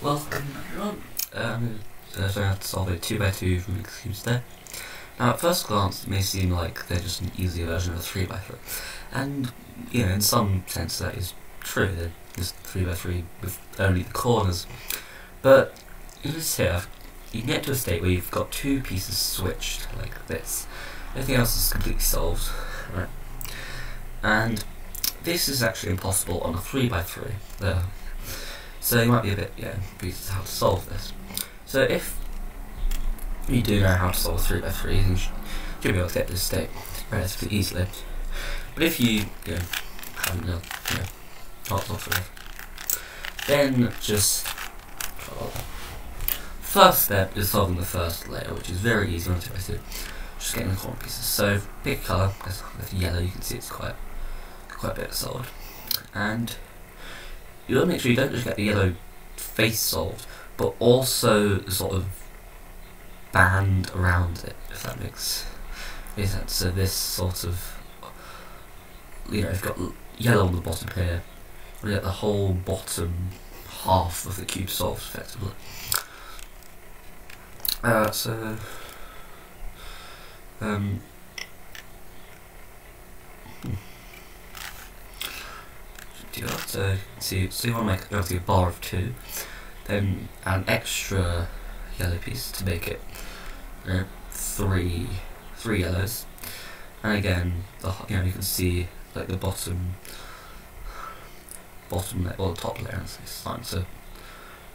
Welcome everyone. So I have to solve a 2x2 Rubik's Cube today. Now at first glance it may seem like they're just an easier version of a 3x3. And, you know, in some sense that is true. They're just 3x3 with only the corners. But, in this here, you can get to a state where you've got two pieces switched like this. Everything else is completely solved. Right? And this is actually impossible on a 3x3. There. So you might be a bit, confused how to solve this. So if you do know how to solve a 3x3, you should be able to get this state relatively easily. But if you, haven't not solved it, then just first step is solving the first layer, which is very easy on 2x2. Just getting the corner pieces. So pick a colour. With yellow, you can see it's quite a bit solved, and you want to make sure you don't just get the yellow face solved, but also the sort of band around it, if that makes sense. So this sort of, you've got yellow on the bottom here, you get the whole bottom half of the cube solved effectively. So you want to make obviously a bar of 2, then an extra yellow piece to make it three yellows, and again you can see like the bottom layer, or the top layer is starting to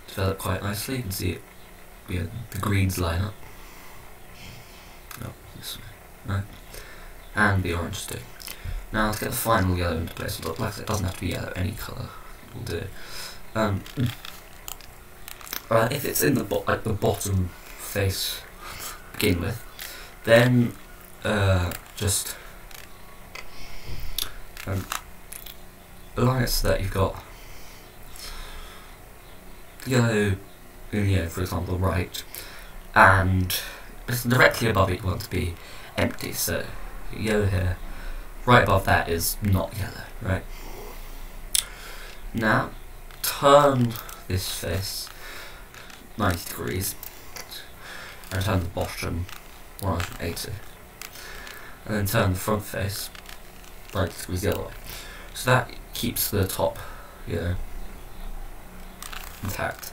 develop quite nicely. You can see it, the greens line up. No, this way, right, and the orange too. Now let's get the final yellow into place. Like I said, it doesn't have to be yellow, any colour will do. If it's in the bottom face to begin with, then just align it so that you've got yellow in, for example, right, and directly above it you want to be empty. So yellow here. Right above that is not yellow, right? Now, turn this face 90 degrees, and turn the bottom 180, and then turn the front face 90 degrees the other way. So that keeps the top, intact.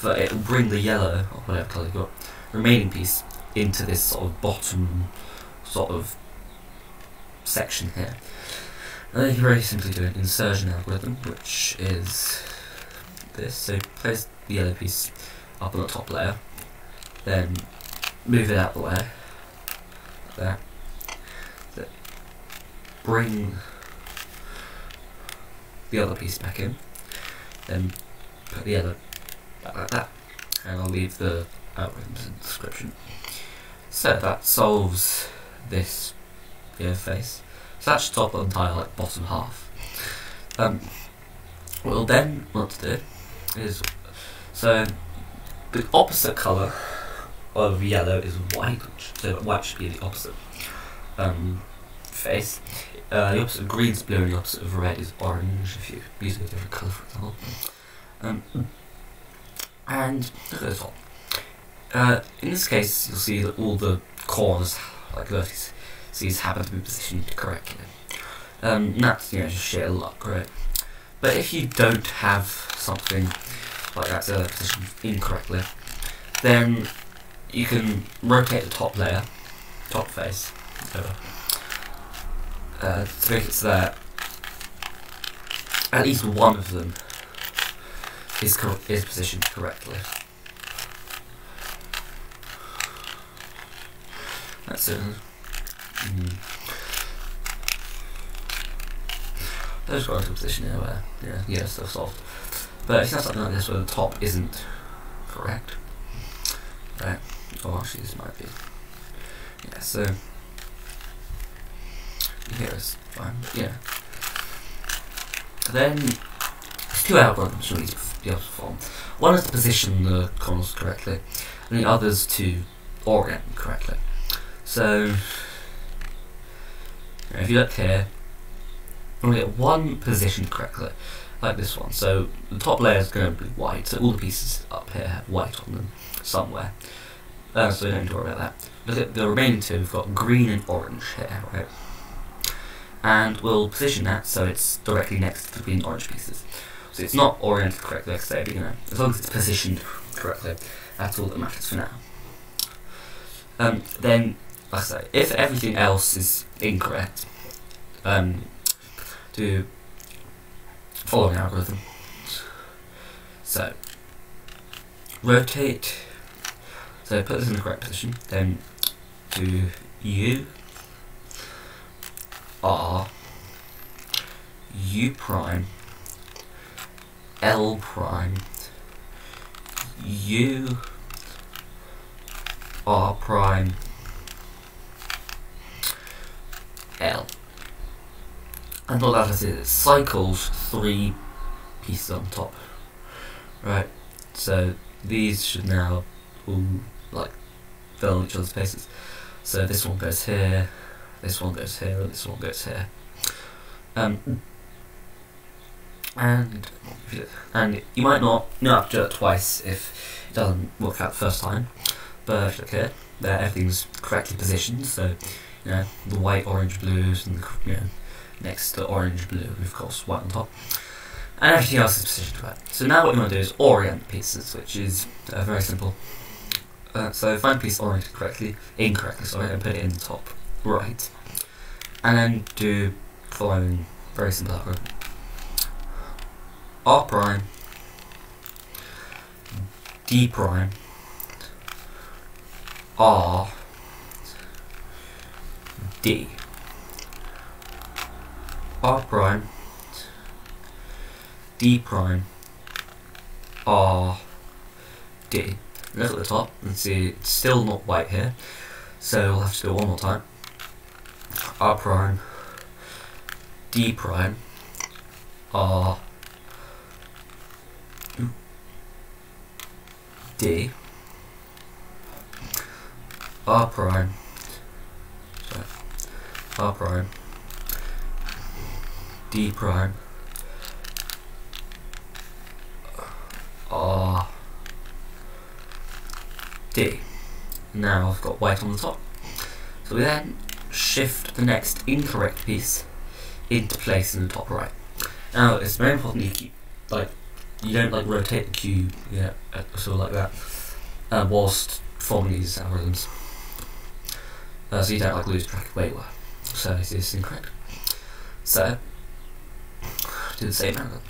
But it will bring the yellow, or whatever colour you've got, remaining piece into this sort of bottom, sort of section here. And then you can very simply do an insertion algorithm, which is this. So place the yellow piece up on the top layer, then move it out the way, like that. So bring the other piece back in, then put the yellow back like that, and I'll leave the algorithms in the description. So that solves this face. So that's top the entire bottom half. What we'll then want to do is, so the opposite colour of yellow is white, so white should be the opposite face. The opposite of green is blue, and the opposite of red is orange, if you use a different colour, for example. And look at the top. In this case, you'll see that all the corners, like vertices, happen to be positioned correctly. That's just sheer luck, right? But if you don't have something like that positioned incorrectly, then you can rotate the top layer, top face, to make it so that at least one of them is positioned correctly. That's it. Those got into a position here where, stuff solved. But if you have something like this where the top isn't correct, right? Oh, actually, this might be. Yeah, so here is fine. Yeah. Then there's two algorithms you need to be able to perform. One is to position the corners correctly, and the other is to orient them correctly. So if you look here, you want to get one positioned correctly, like this one. So the top layer is going to be white, so all the pieces up here have white on them somewhere. So we don't need to worry about that. Look at the remaining two, we've got green and orange here, right? And we'll position that so it's directly next to the green and orange pieces. So it's not oriented correctly, like I say, but as long as it's positioned correctly, that's all that matters for now. Then, like I say, if everything else is incorrect, do following algorithm. So, rotate, so put this in the correct position, then do U, R, U prime, L prime, U, R prime, L. And what that is, it cycles 3 pieces on top. Right, so these should now all like fill in each other's places. So this one goes here, this one goes here, and this one goes here. And you might not have to do it twice if it doesn't work out the first time. But if you look here, there everything's correctly positioned. So the white, orange, blues, and next to orange, blue, of course, white on top. And everything else is positioned right. So now what you want to do is orient pieces, which is very simple. So find a piece oriented incorrectly, and put it in the top right. And then do the following very simple algorithm. R prime, D prime, R, D. R prime, D prime, R, D. Look at the top and see it's still not white here, so we'll have to do it one more time. R prime, D prime, R, D, R prime, sorry, R prime, D prime, R, D. Now I've got white on the top. So we then shift the next incorrect piece into place in the top right. Now it's very important you keep you don't rotate the cube, sort of like that, whilst forming these algorithms. So you don't lose track of where you are. So this is incorrect. So do the same algorithm.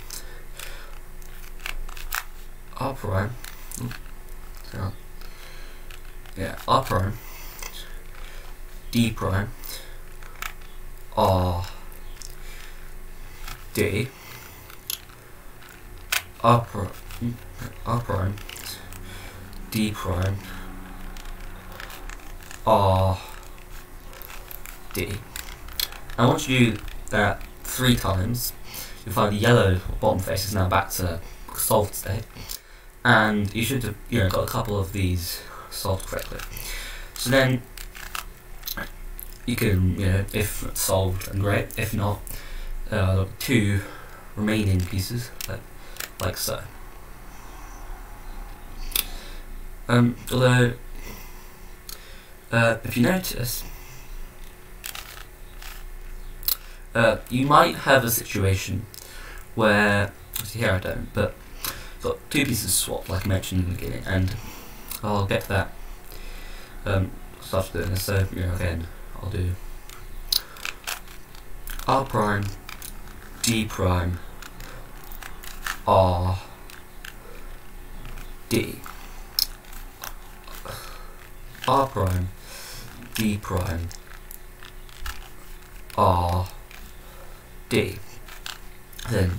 R prime. R prime, D prime, R, D, R prime, D prime, R, D. And once you do that 3 times, you'll find the yellow bottom face is now back to solved state, and you should have got a couple of these solved correctly. So then you can, if solved, then great. If not, 2 remaining pieces, like so. Although, if you notice, you might have a situation where, here I don't, but I've got 2 pieces swapped, like I mentioned in the beginning, and I'll get to that after doing this. So again, I'll do R prime, D prime, R, D. R prime, D prime, R, D. Then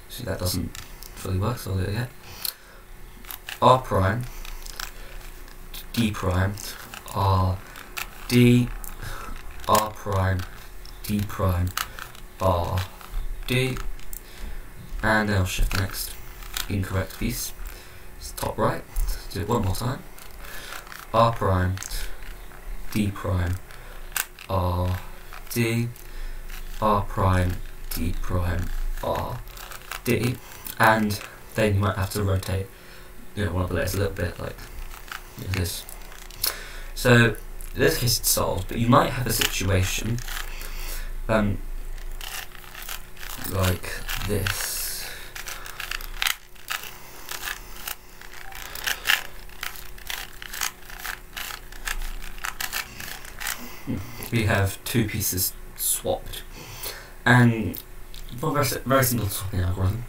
see, that doesn't fully work, so I'll do it again. R prime, D prime, R, D, R prime, D prime, R, D, and then I'll shift the next incorrect piece. It's top right. Let's do it one more time. R prime, D prime, R, D, R prime, D prime R D, and then you might have to rotate, one of the layers a little bit, like this. So in this case it's solved, but you might have a situation like this. We have two pieces swapped, and very simple swapping algorithm.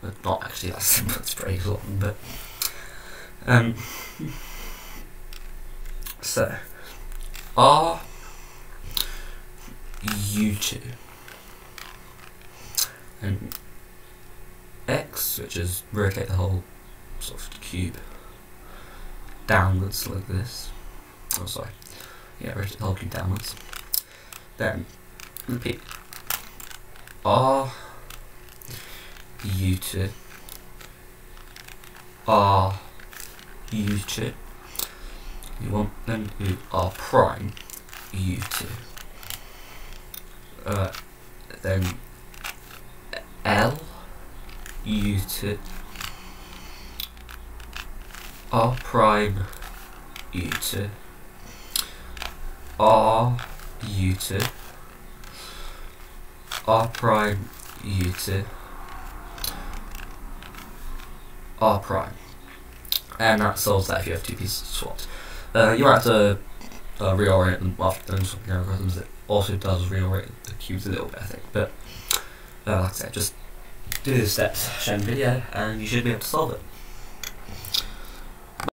Well, not actually that simple, it's pretty long, but so R U2 and X, which is rotate the whole sort of cube downwards like this. Oh, sorry. Yeah, rotate the whole cube downwards. Then repeat R U2 R U2. You want them to do R prime U2. Then L U2 R prime U2 R U2 R prime U2 R prime, and that solves that if you have two pieces swapped. You might have to reorient them after doing swapping algorithms. It also does reorient the cubes a little bit, I think, but like I said, just do the steps shown in the video and you should be able to solve it.